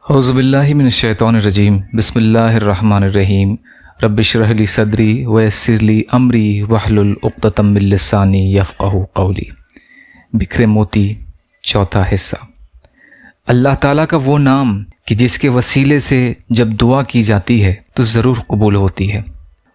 اعوذ باللہ من الشیطان الرجیم بسم اللہ الرحمن الرحیم رب اشرح لی صدری ویسر لی امری واحلل عقدۃ من لسانی یفقہوا قولی۔ بکھرے موتی، چوتھا حصہ۔ اللہ تعالیٰ کا وہ نام کہ جس کے وسیلے سے جب دعا کی جاتی ہے تو ضرور قبول ہوتی ہے۔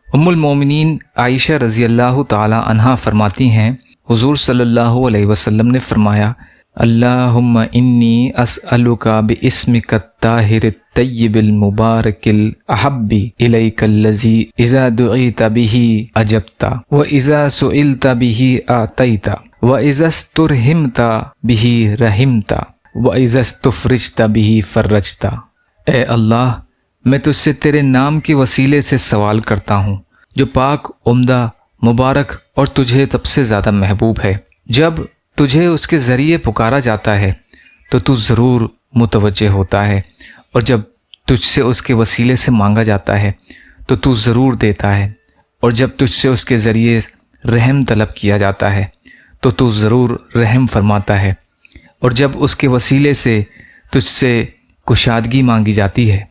ام المومنین عائشہ رضی اللہ تعالی عنہا فرماتی ہیں، حضور صلی اللہ علیہ وسلم نے فرمایا، اللہم انی اسألک باسمک الطاہر الطیب المبارک الاحب الیک الذی اذا دعیت به اجبت واذا سئلت به اعطیت واذا استرحمت به رحمت واذا استفرجت به فرجت۔ اے اللہ، میں تجھ سے تیرے نام کے وسیلے سے سوال کرتا ہوں جو پاک، عمدہ، مبارک اور تجھے سب سے زیادہ محبوب ہے۔ جب تجھے اس کے ذریعے پکارا جاتا ہے تو تو ضرور متوجہ ہوتا ہے، اور جب تجھ سے اس کے وسیلے سے مانگا جاتا ہے تو تو ضرور دیتا ہے، اور جب تجھ سے اس کے ذریعے رحم طلب کیا جاتا ہے تو تو ضرور رحم فرماتا ہے، اور جب اس کے وسیلے سے تجھ سے کشادگی مانگی جاتی ہے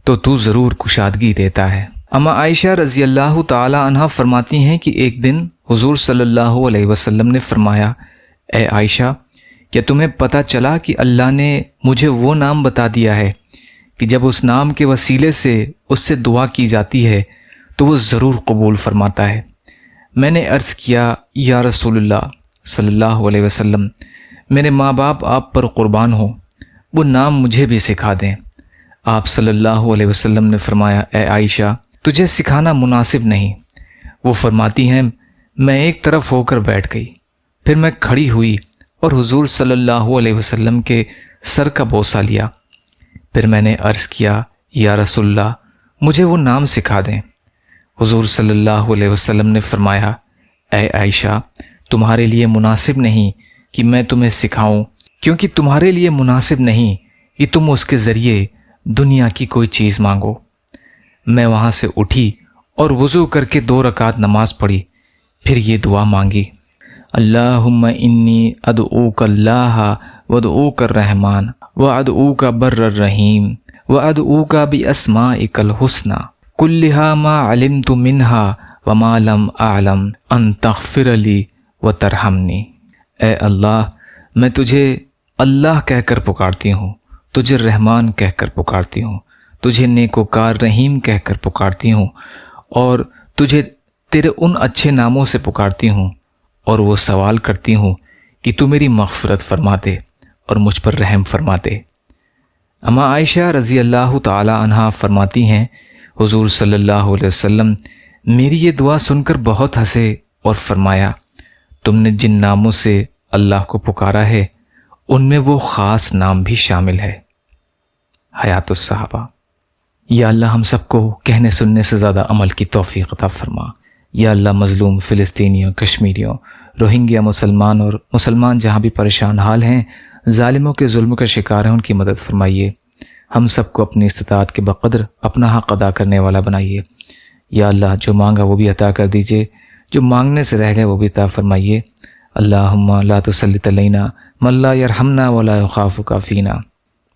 تو تو ضرور کشادگی دیتا ہے۔ اما عائشہ رضی اللہ تعالی عنہا فرماتی ہیں کہ ایک دن حضور صلی اللہ علیہ وسلم نے فرمایا، اے عائشہ، کیا تمہیں پتہ چلا کہ اللہ نے مجھے وہ نام بتا دیا ہے کہ جب اس نام کے وسیلے سے اس سے دعا کی جاتی ہے تو وہ ضرور قبول فرماتا ہے۔ میں نے عرض کیا، یا رسول اللہ صلی اللہ علیہ وسلم، میرے ماں باپ آپ پر قربان ہوں، وہ نام مجھے بھی سکھا دیں۔ آپ صلی اللہ علیہ وسلم نے فرمایا، اے عائشہ، تجھے سکھانا مناسب نہیں۔ وہ فرماتی ہیں، میں ایک طرف ہو کر بیٹھ گئی، پھر میں کھڑی ہوئی اور حضور صلی اللہ علیہ وسلم کے سر کا بوسہ لیا۔ پھر میں نے عرض کیا، یا رسول اللہ، مجھے وہ نام سکھا دیں۔ حضور صلی اللہ علیہ وسلم نے فرمایا، اے عائشہ، تمہارے لیے مناسب نہیں کہ میں تمہیں سکھاؤں، کیونکہ تمہارے لیے مناسب نہیں کہ تم اس کے ذریعے دنیا کی کوئی چیز مانگو۔ میں وہاں سے اٹھی اور وضو کر کے 2 رکعت نماز پڑھی، پھر یہ دعا مانگی، اللہم انی ادعوک اللہ وادعوک الرحمن وادعوک بر الرحیم وادعوک باسمائک الحسنی کلہا ما علمت منہا وما لم اعلم ان تغفر لی وترحمنی۔ اے اللہ، میں تجھے اللہ کہہ کر پکارتی ہوں، تجھے رحمان کہہ کر پکارتی ہوں، تجھے نیکوکار رحیم کہہ کر پکارتی ہوں، اور تجھے تیرے ان اچھے ناموں سے پکارتی ہوں، اور وہ سوال کرتی ہوں کہ تو میری مغفرت فرما دے اور مجھ پر رحم فرما دے۔ اما عائشہ رضی اللہ تعالی عنہا فرماتی ہیں، حضور صلی اللہ علیہ وسلم میری یہ دعا سن کر بہت ہنسے اور فرمایا، تم نے جن ناموں سے اللہ کو پکارا ہے ان میں وہ خاص نام بھی شامل ہے۔ حیات الصحابہ۔ یا اللہ، ہم سب کو کہنے سننے سے زیادہ عمل کی توفیق عطا فرما۔ یا اللہ، مظلوم فلسطینیوں، کشمیریوں، روہنگیا مسلمان جہاں بھی پریشان حال ہیں، ظالموں کے ظلم کا شکار ہیں، ان کی مدد فرمائیے۔ ہم سب کو اپنی استطاعت کے بقدر اپنا حق ادا کرنے والا بنائیے۔ یا اللہ، جو مانگا وہ بھی عطا کر دیجئے، جو مانگنے سے رہ گئے وہ بھی عطا فرمائیے۔ اللہم لا تسلط علینا من لا یرحمنا ولا یخافک فینا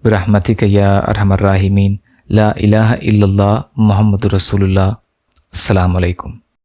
برحمتک یا ارحم الراحمین۔ لا الہ الا اللہ محمد رسول اللہ۔ السلام علیکم۔